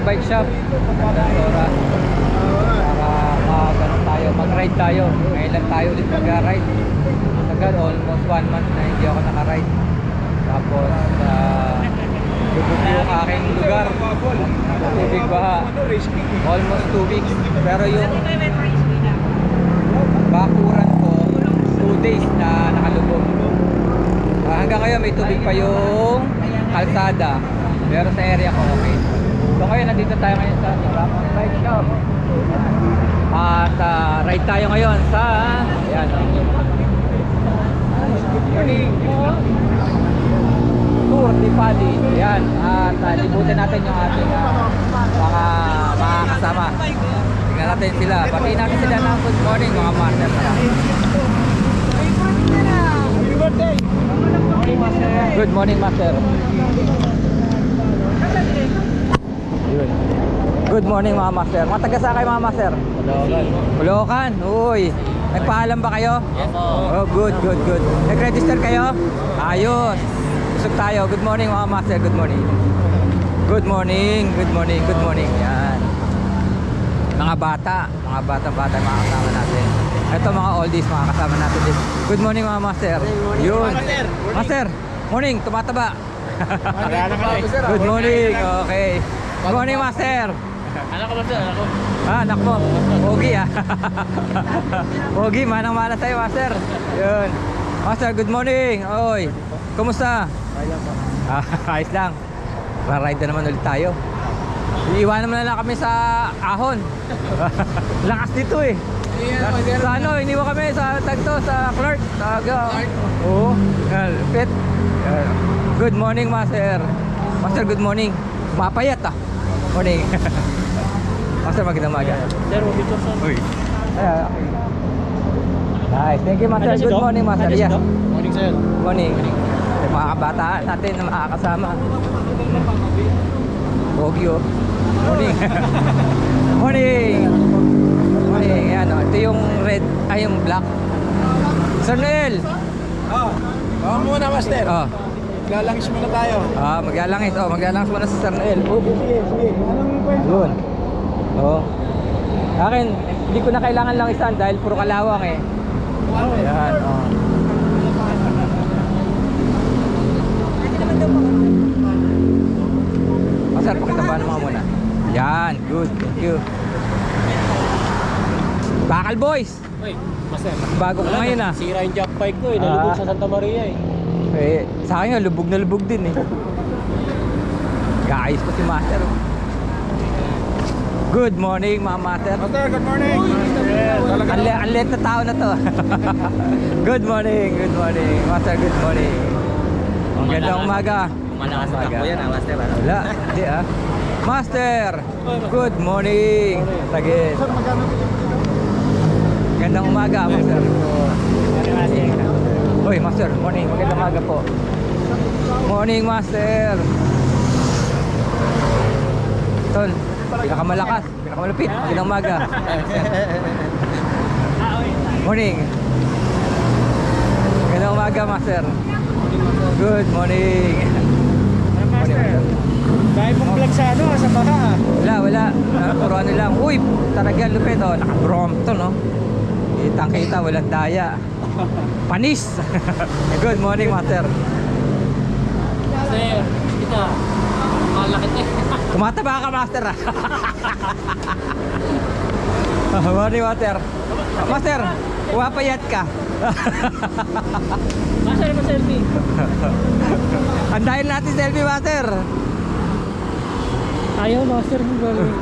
bike shop. Sora. Para mag-ride tayo. Ngayon lang tayo ulit mag-ride. Tagal, almost 1 month na hindi ako naka-ride. Tapos, lubog yung aking lugar. Tubig baha. Almost 2 weeks. Pero yung bakuran ko, 2 days na nakalubog. Hanggang ngayon may tubig pa yung kalsada. Pero sa area ko okay. So ngayon nandito tayo ngayon sa Ramon Bike Shop. At ride tayo ngayon sa ayan, Tour de Pali. Ayan. At libutin natin yung ating mga kasama. Tingnan natin sila. Batiin natin sila ng good morning mga master. Good morning master. Good morning mga master. Mga taga saan kayo mga master? Bulacan. Uy. Nagpaalam ba kayo? Yes. Oh, good. Nag-register kayo? Ayos. Busog tayo. Good morning mga master. Good morning. Good morning. Yan. Mga bata mga kasama natin. Ito mga oldies mga kasama natin din. Good morning mga master. Yun. Master. Morning. Tumataba. Good morning. Okay. Good morning master. Anak ko ba sir? Anak ko. Anak mo. Pogi Pogi, manang-mana sa'yo master. Yun. Master, good morning. Oy. Kumusta? Ayos lang. Ride na naman ulit tayo. Iiwanan mo na lang kami sa ahon. Lakas dito eh. Sa ano, iniwan kami sa tagto, sa clerk. Oo. Pet. Good morning master. Master, good morning. Mapayat Morning. Master, magandang umaga. Sir, mabito sir. Uy. Okay. Nice. Thank you master. Good morning master. Yeah. Morning sir. Morning. Mga kabataan natin na makakasama. Pogi Morning. Morning. Yan ito yung red, yung black. Sir Noel. Muna master. Maglalangis muna tayo. Maglalangis. Maglalangis muna si Sir Noel. Sige. Anong kwento? Yun. Akin, hindi ko na kailangan langisan dahil puro kalawang eh. Ayan. Sir, pakita mo muna. Yan, good. Thank you. Bakal boys. Uy, master. Bago ko ngayon Sira yung jack bike ko nalubog sa Santa Maria sa akin nga, lubog na lubog din eh. Guys, pa si master. Good morning mga master. Master, good morning. Ang late na tao na to. Good morning. Master, good morning. Ang gandang umaga. Malakas na takbo yan master. Wala, hindi Master, good morning. Sagin. Gandang umaga, master. Hoy, master, morning. Magandang umaga po. Morning, master. Tol, pinakamalakas, pinakamalupit. Magandang umaga. Morning. Magandang umaga, master. Good morning. Dahil mong vlog sa sa baha. Wala. Puro ano lang. Uy, talagang lupit Naka-Brompton Kitang-kita, walang daya. Panis. Good morning, master. Sir, kita. Malakit Tumataba ka, master Morning, master. Master, pumapayat ka. Master, selfie. Andahin natin selfie, master. Ayaw master mo gano'n.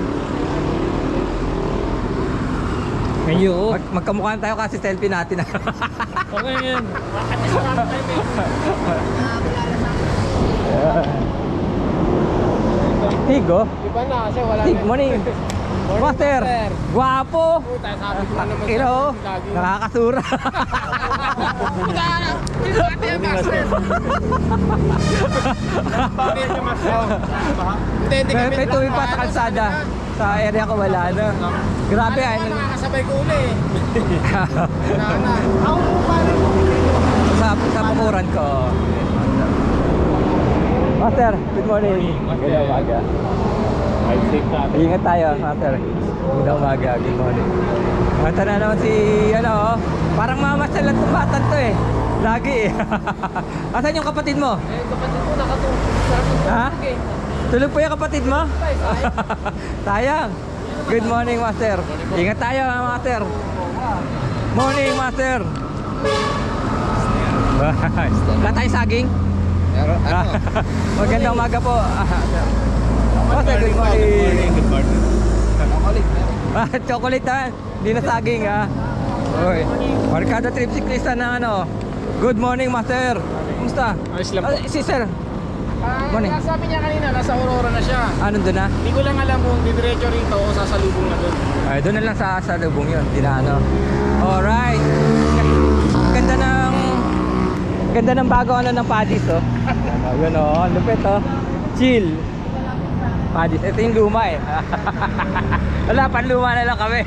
Ngayon. Magkamukhaan tayo kasi selfie natin. Okay yan. Tigo? Iba na kasi wala Tig, morning. Master, guwapo. Sabi ko naman Ilo, nakakasura. May tuwing pa sa kalsada. Sa area ko wala na. Grabe Nakakasabay ko uli Ako po parang sa pakuran ko. Master, good morning. Good umaga. Ingat tayo, Master. Magandang umaga, good morning. Mata na naman si, parang mamasyal lang itong batan to eh. Lagi eh. Asan yung kapatid mo? Eh, kapatid ko nakatulog. Ha? Tulog po yung kapatid mo? Sayang. Good morning, Master. Ingat tayo, Master. Morning, Master. Wala tayong saging? Magandang umaga po. Master, good morning. Good morning. Chocolate ha? Hindi na saging ha? Oy. Barkada Trip Cyclista na Good morning, Master. Kumusta? Ayos lang po. Si Sir. Morning. Sabi niya kanina, nasa Aurora na siya. Doon na? Hindi ko lang alam kung didiretso rito o sasalubong na doon. Ay, doon na lang sa lubong yun. Di na Alright. Ganda ng bago ng Padis Yun lupit Chill. Padis. Ito yung luma eh. Wala, panluma na lang kami.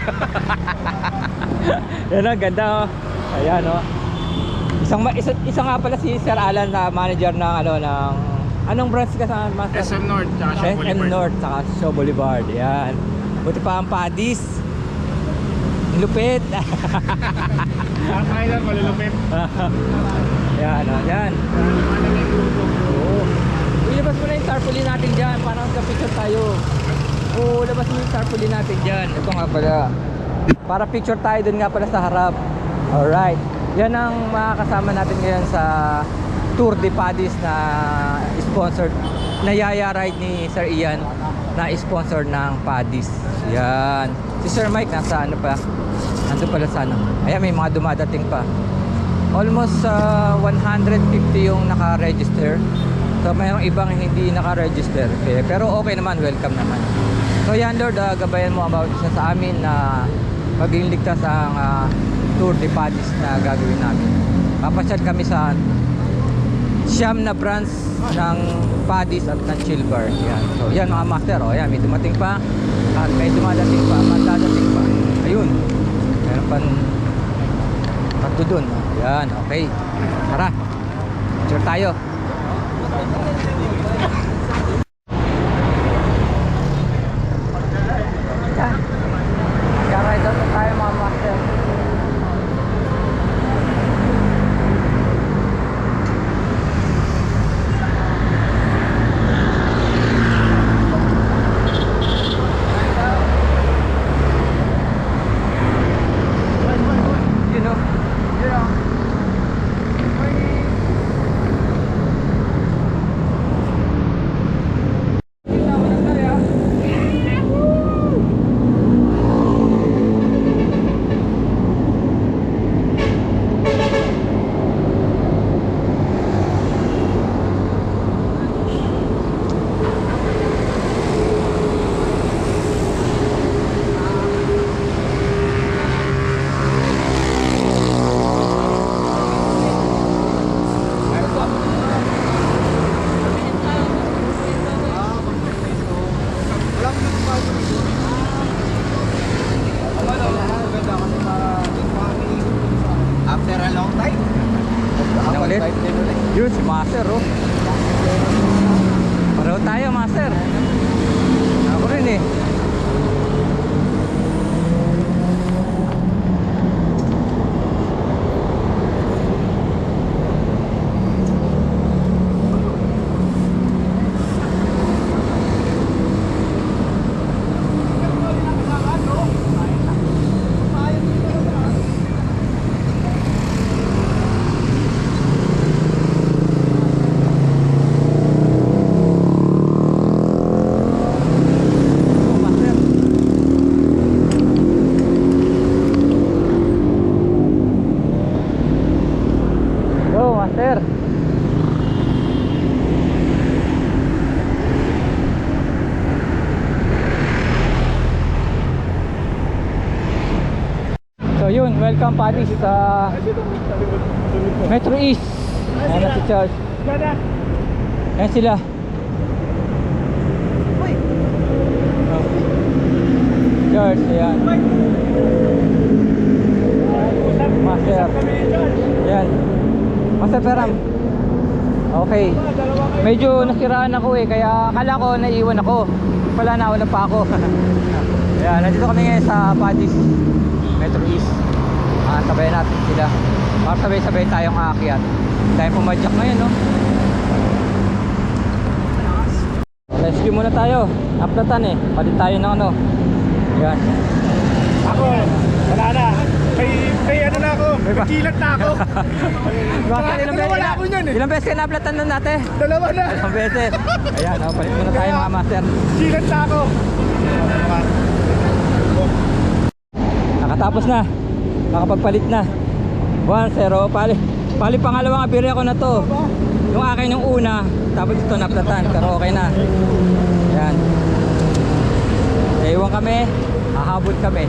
Yan ganda Ayan Isang nga pala si Sir Alan na manager ng ng anong branch ka sa Master? SM North, tsaka Shaw SM Boulevard. North, tsaka Shaw Boulevard. Yan. Buti pa ang Padis. Lupit. Sakay lang, malulupit. Yan. Oo. Ilabas mo na yung tarpaulin natin dyan. Parang picture tayo. Oo, labas mo yung tarpaulin natin dyan. Ito nga pala. Para picture tayo dun nga pala sa harap. Alright. Yan ang makakasama natin ngayon sa Tour de Padis na sponsored na Yaya Ride ni Sir Ian na sponsor ng Padis. Yan. Si Sir Mike nasa pa? Nandun pala sa Ayan, may mga dumadating pa. Almost 150 yung naka-register. So mayroong ibang hindi naka-register. Pero okay naman, welcome naman. So yan Lord, gabayan mo about sa amin na maging ligtas ang Tour de Padis na gagawin namin. Papasyal kami sa siyam na branch ng Padis at ng Chill Bar. Yan. So yan mga master, yan may dumating pa at may dumadating pa, madadating pa. Ayun. Meron pa tatlo dun. Yan, okay. Tara. Picture tayo. Yan. Mag-ride out na tayo mga master. After a long time. Ulit. Yun, si Master Pareho tayo, Master. Ako rin eh. Master. So yun, welcome Padis sa Metro East. Ayan na si Charles. Ayan sila. Charles, ayan. Master. Ayan. Master Peram. Okay. Medyo nasiraan ako eh, kaya akala ko naiiwan ako. Pala nauna pa ako. Ayan, nandito kami ngayon sa Padis Metro East. Sabayan natin sila. Para sabay-sabay tayong aakyat. Tayo pumadyak ngayon, no? Rescue muna tayo. Aplatan eh. Palit tayo ng ano. Ayan. Ako, wala na. May ano na ako, may kilat na ako. Master, Wala ako yan eh. ilang beses ka na-aplatan nun natin? Dalawa na. Ilang beses. Ayan, palit muna tayo mga master. Kilat na ako. Nakatapos na. Nakapagpalit na. 1-0. Pali pangalawang abirya ko na to. Yung akin yung una, tapos ito naplatan. Pero okay na. Ayan. Iwan kami. Hahabol kami.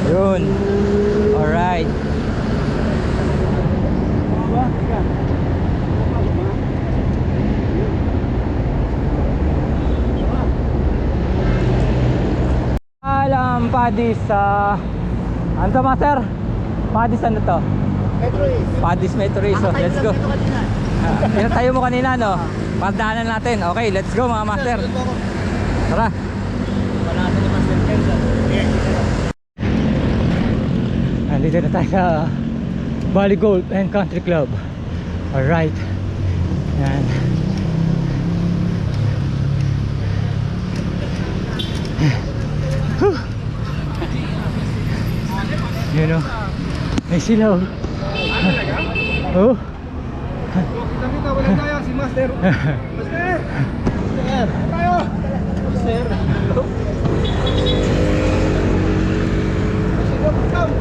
Yun. Alright. Alam, Padis ano to, master? Padis ano to? Metro East. Padis Metro East. So, let's go. Pinatayo mo kanina, no? Pagdaanan natin. Okay, let's go mga master. Tara. Nandito na tayo sa Bali Golf and Country Club. Alright. Yan. Yun o. May silaw. Oh. Kita-kita, walang kaya si Master. Master! Master! Tayo! Master! Come!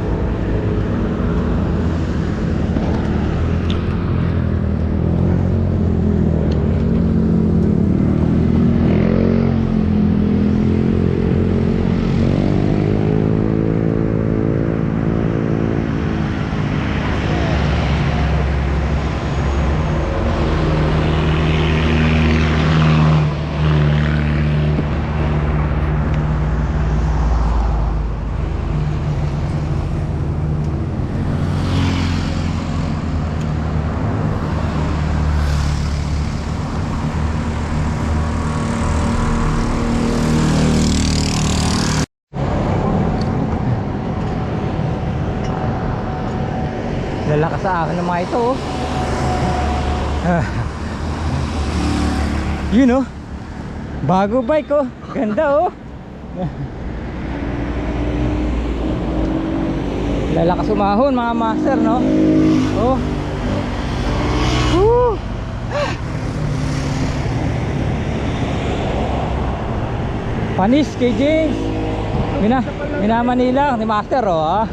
Lalakas sa akin ng mga ito, oh. Yun, oh. Bago bike, oh. Ganda, oh. Lalakas umahon mga master, no? Oh. Woo! Panis kay James. Minamanila ni master, oh.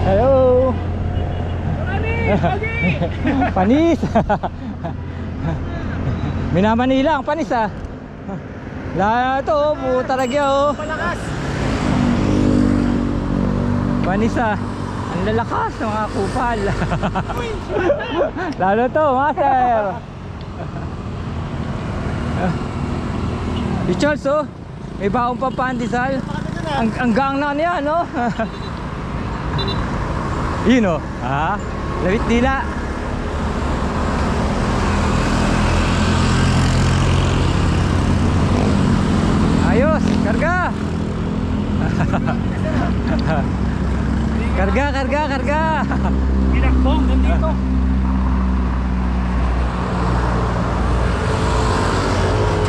Hello. Panis. Minamanila ang panis, ah. La to, puta lagya, oh. Palakas! Panis, ah. Ang lalakas ng mga kupal. Lalo to, master. Si Charles, oh. May baong pampandisal. Ang gang na niya, no? Yun, oh. Ah, lawit dila. Ayos, karga. Karga. Pinakbong, nandito.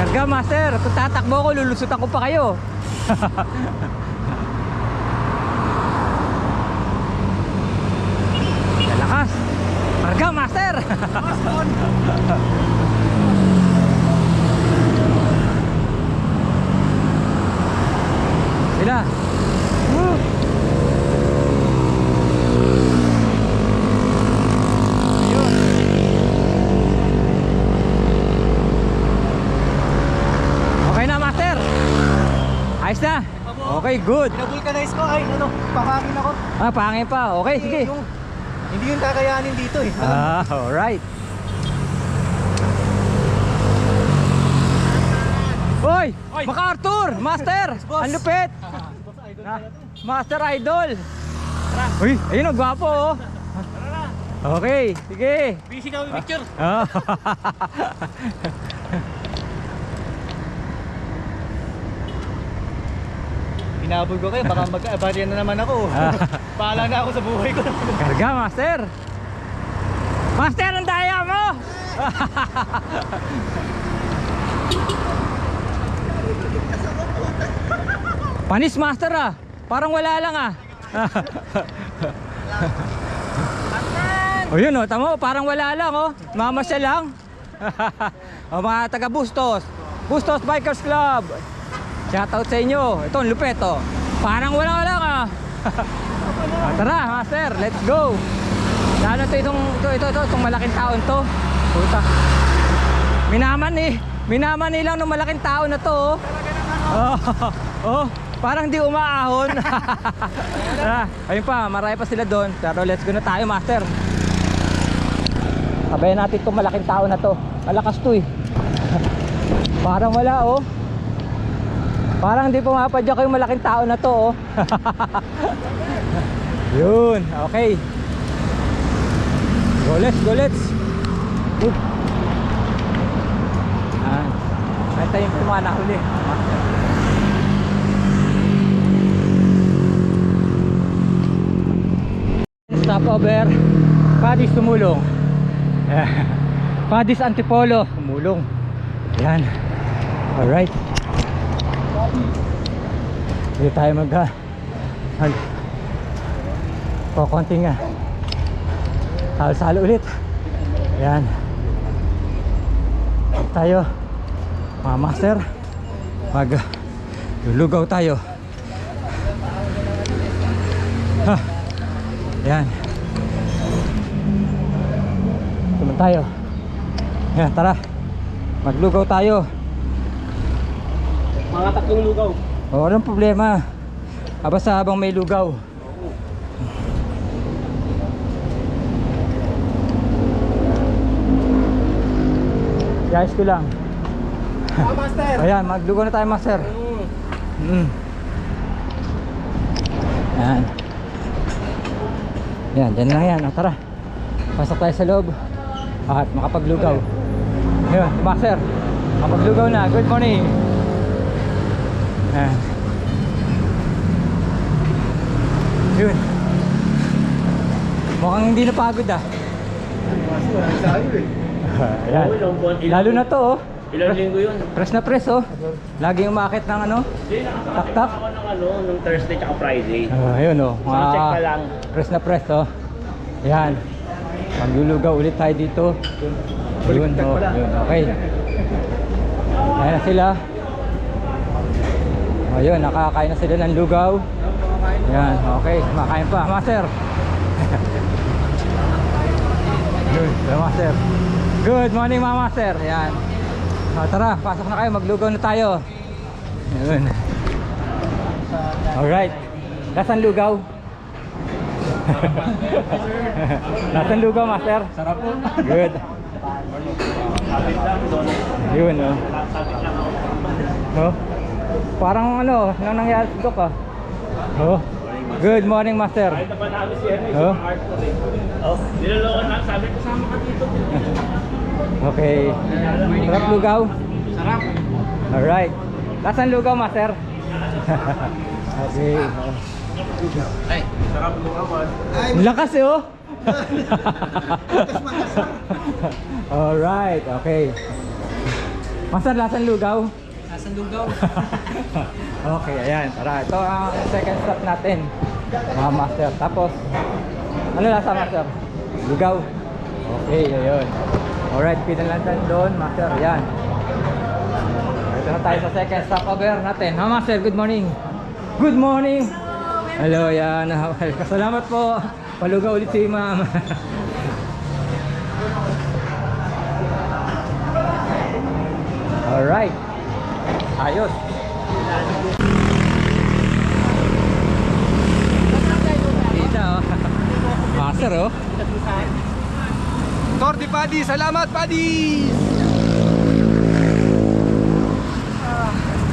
Karga, master. Kung tatakbo ko, lulusutan ko pa kayo. Lalakas. Karga, master. Sila. Woo. Ayun. Okay na, master. Ayos na. Okay, good. Pinavulcanize ko, ay ano, pahangin ako. Ah, pangin pa. Okay, sige. Hindi yung kakayanin dito eh. Ah, alright. Hoy! MacArthur! Master! Ang lupit! Master Idol! Uy, ayun ang gwapo, oh. Okay, sige. Busy kami picture. Oh. Hinabol ko kayo, baka mag-abarihan na naman ako. Paala na ako sa buhay ko. Karga, master. Master, ang daya mo! Panis, master ah. Parang wala lang ah. O yun oh, tamo, parang wala lang oh. Mamasya lang. O mga taga Bustos, Bustos Bikers Club. Shoutout sa inyo. Ito, ang lupet oh. Parang wala lang ah. Tara, master, let's go. Lalo itong malaking taon to. Puta. Minaman nilang ng malaking tao na to. Oh, parang di umaahon. Ayun pa, marami pa sila doon. Pero let's go na tayo, master. Sabayan natin itong malaking tao na to. Malakas to eh. Parang wala oh. Parang di pumapadyak yung malaking tao na to oh. Yun, okay. Go let's. Antayin ko mga nahuli. Stopover. Padis tumulong. Padis Antipolo tumulong. Yan. Alright. Hindi tayo konting salo ulit. Yan. Tayo mga master, lulugaw tayo. Yan. Tuman tayo. Yan, tara. Maglugaw tayo. Mga 3 lugaw. Walang problema. Basta habang may lugaw. Guys ko lang. Master! Ayan, maglugaw na tayo, master. Yan. Yan, dyan lang yan. Tara. Pasok tayo sa loob. At makapaglugaw. Ayun, master. Makapaglugaw na. Good morning. Yan. Yun. Mukhang hindi napagod ah. Ayan. Lalo na to oh. Ilang linggo yun? Press na press oh. Laging umakit ng ano? Tak-tak. Ako nung Thursday tsaka Friday. Ayun oh. Check pa lang. Press na press oh. Yan. Maglulugaw ulit tayo dito. Yun oh. Yun. Okay. Ayan na sila. Ayun, nakakain na sila ng lugaw. Yan. Okay. Makain pa. Master. Good. Master. Good morning mga master. Yan. Tara, pasok na kayo. Maglugaw na tayo. Yun. Alright. Nasaan lugaw? Nasaan lugaw, master? Sarap po. Good. Yun, oh. Oh. Parang ano, nang nangyari sa dok ah. Oh. Good morning, master. Kahit na pa namin si Ernest, Oh. art ko rin. Oh, nilolokan na. Sabi ko, sama ka dito. Okay. Sarap lugaw? Sarap. Alright. Nasaan lugaw, master? Okay. Ay, sarap lugawan. Lakas eh, oh. Alright, okay. Master, nasaan lugaw? Nasaan lugaw? Okay, ayan. Tara, ito ang second stop natin. Mga master. Tapos, ano lasa, master? Lugaw. Okay, ayun. Alright, pinalantan doon, master. Ayan. Ito na tayo sa second stopover natin. Ha, master, good morning. Good morning. Hello, yan. Salamat po. Palugaw ulit si ma'am. Alright. Ayos. Dito, oh. Master, oh. Tordi Paddy, salamat Paddy!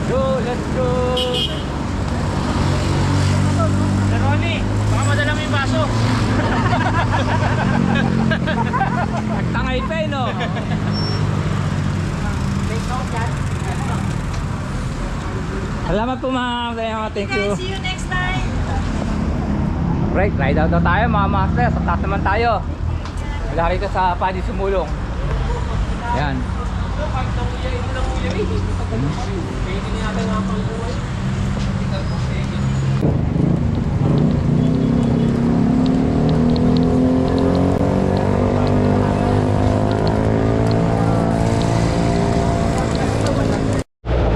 Go, let's go. Ronnie, baka madala mo yung baso. po ma'am. Thank you. See you next time. Right, ride out na tayo mga master. Sa taas naman tayo. Wala rito sa Paddy Sumulong. Yan.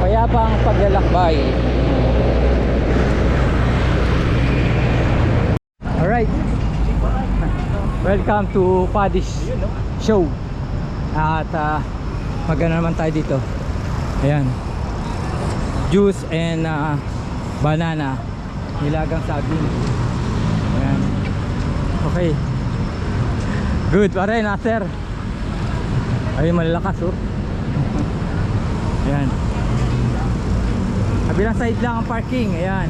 Payapang paglalakbay. Alright. Welcome to Paddy's Show. At magana naman tayo dito. Ayan. Juice and banana. Nilagang saging. Ayan. Okay. Good pare, Nasser. Ay, malalakas oh. Ayan. Kabilang side lang ang parking. Ayan.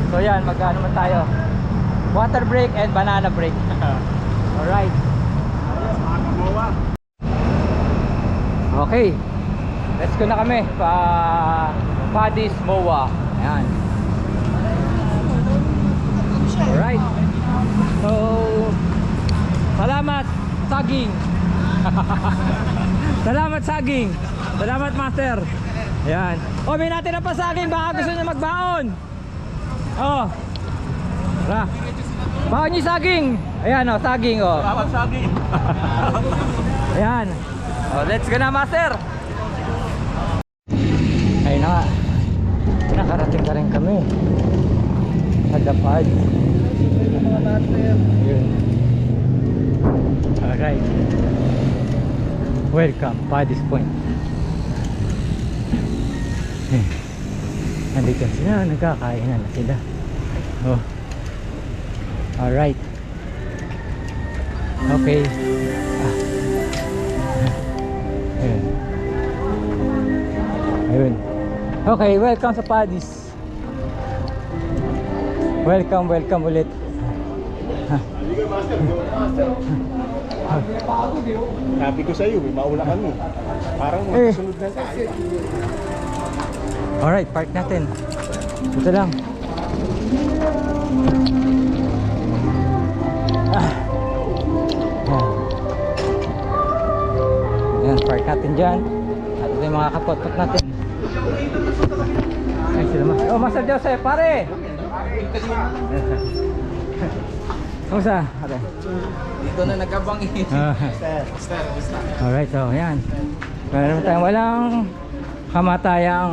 So ayan, magkano man tayo. Water break and banana break. Alright. Okay. Let's go na kami pa Paddy's MOA. Ayan. Alright. So salamat saging. Salamat saging. Salamat master. Ayan. Oh, may natin na pa saging. Baka gusto niya magbaon. Oh. Tara. Baon niyo saging. Ayan oh, saging oh. Salamat saging. Ayan. Oh, let's go na master. Ayun na nga. Nakarating ka rin kami sa Dapad. Yun. Alright. Welcome, Paddy's Point. Nandito sila, nagkakainan na sila. Oh. Alright. Okay. Ayun. Ayun. Okay, welcome sa Paddy's. Welcome, welcome ulit. Sabi ko sa'yo, may mauna kami. Parang magkasunod na tayo. Alright, park natin. Ito lang. Ayan, park natin dyan. At ito yung mga kapot-pot natin. Ay, sila mas. Oh, Master Joseph, pare! Kamusta? Pare? Dito na nagkabangin. Alright, so ayan. Meron naman tayong walang kamatayang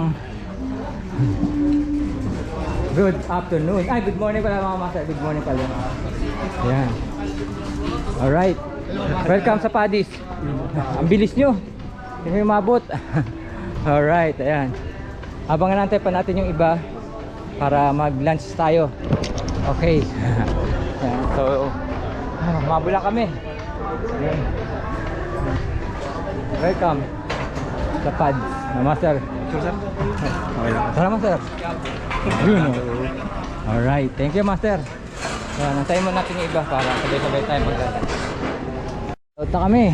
good afternoon. Ay, good morning pala mga master. Good morning pala. Ayan. Alright. Welcome sa Paddy's. Ang bilis nyo. Hindi nyo mabot. Alright, ayan. Abangan natin pa natin yung iba para mag-lunch tayo. Okay. Ayan, so, mabula kami. Ayan. Welcome sa Paddy's. Master. Tara master. Yun oh. Alright, thank you master. Nantayin mo natin yung iba para sabay-sabay tayo mag-lunch. Out na kami.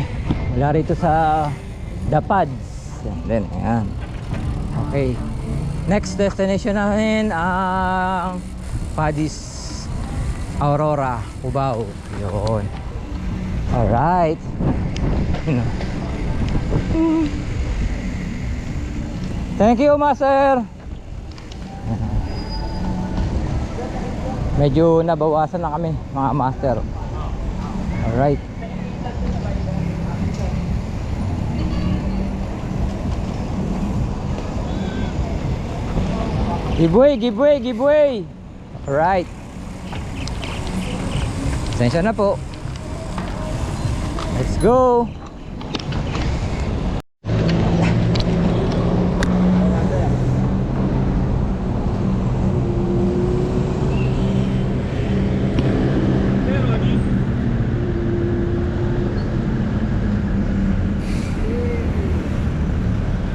Wala rito sa Dapads. Then, ayan. Okay. Next destination namin ang Paddy's Aurora, Cubao. Yun. Alright. Yun oh. Thank you, master. Medyo nabawasan na kami, mga master. Alright. Giveaway, giveaway, giveaway. Alright. Sensya na po. Let's go.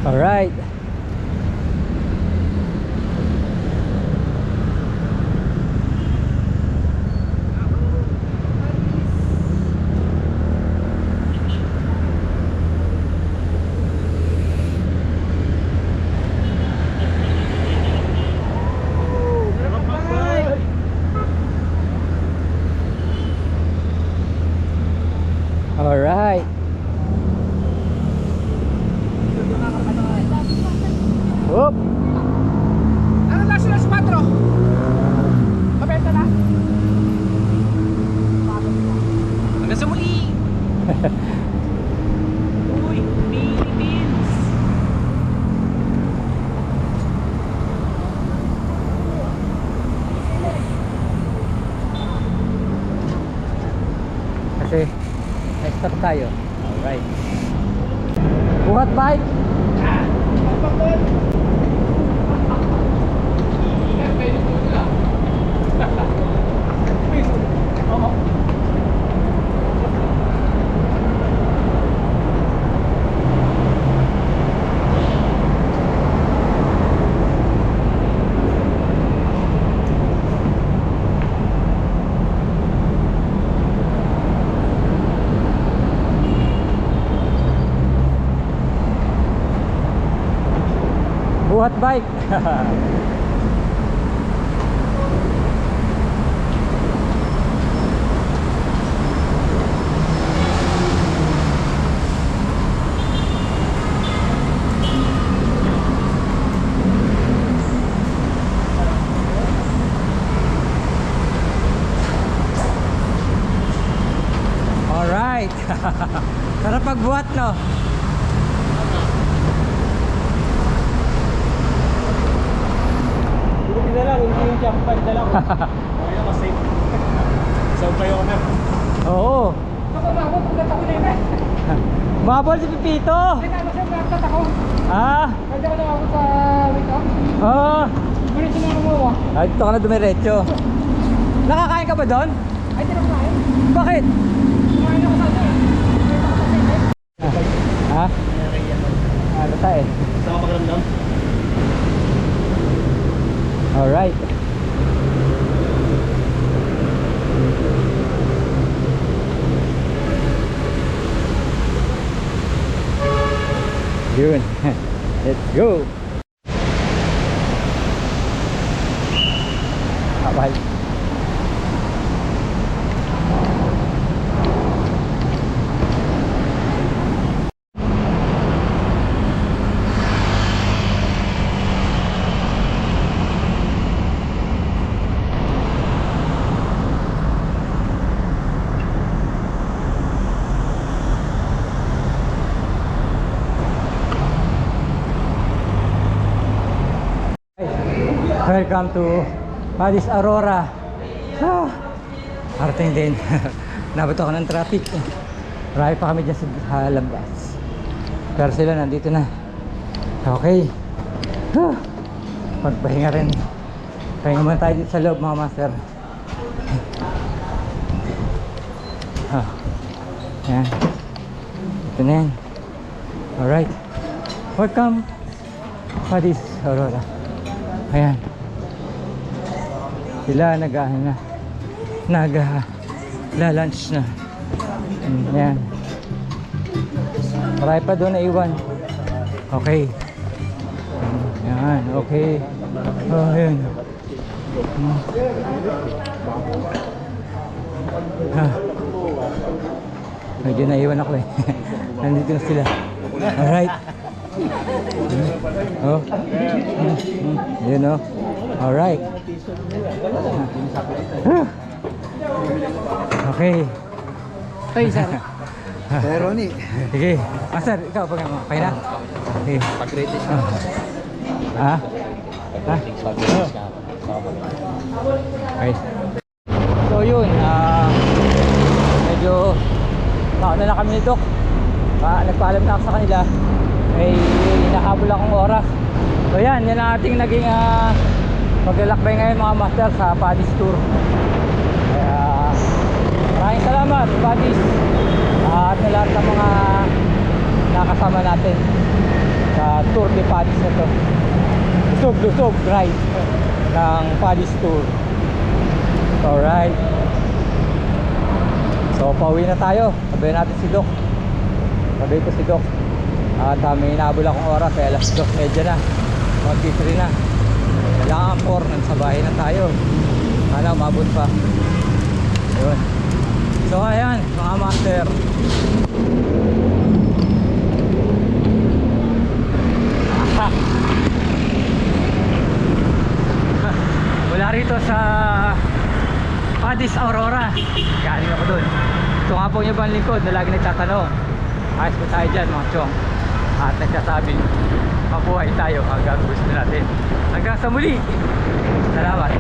Alright. Uy, Philippines! Kasi na-stop tayo. Alright. Buhat bike. Buhat bike. Alright. Sarap pagbuhat, no? Buti na lang, hindi yung jump pad na lang. Okay na, mas safe. Sound kayo na. Oo. Ako na ako, pagkat ako na yun eh. Mabol si Pipito. Hindi na, masaya pagkat ako. Ah. Pwede ako na ako sa wake-up. Oo. Muna siya na kumuha. Ay, dito ka na dumiretso. Nakakain ka ba doon? Ay, tinakain. Bakit? Kumain ako sa ano eh. Kumain ako sa sete. Ha? Ano tayo? Saan ka pakiramdam? Alright. Yun. Let's go. Kapal. Welcome to Padis Aurora. Ah, parating din. Nabato ako ng traffic. Marami pa kami dyan sa labas. Pero sila nandito na. Okay. Ah, magpahinga rin. Pahinga muna tayo dito sa loob, mga master. Ah, yan. Ito na yan. Alright. Welcome Padis Aurora. Ayan. Sila nag-lunch na. Ayan. Marami pa doon na iwan. Okay. Ayan, okay. Oh, ayan. Medyo naiwan ako eh. Nandito na sila. Alright. Oh. You know. Alright. Okay. Tay, sana. Pero ni. Sige. Master, ikaw pag okay na? Okay. Pag-rated Ha? Ha? Okay. So yun, medyo nauna na kami ni Doc. Nagpaalam na ako sa kanila. May hinahabol akong oras. So yan ang ating naging paglalakbay ngayon, mga master, sa Padis Tour. Kaya maraming salamat, Padis, at na lahat ng mga nakasama natin sa Tour de Padis na to. Lusog ride ng Padis Tour. Alright. So pauwi na tayo. Sabihin natin si Doc. Sabi ko si Doc, at may hinabol akong oras, kaya alas 2:30 na, mag-3 na. Kailangan 4, nasa bahay na tayo. Sana umabot pa. Yun. So ayan, mga master, wala rito sa Padis Aurora. Galing ako dun. Ito nga po yung ibang lingkod na lagi nagtatanong. Ayos po tayo dyan mga chong. At nagsasabi, mabuhay tayo hanggang gusto natin. Hanggang sa muli. Salamat.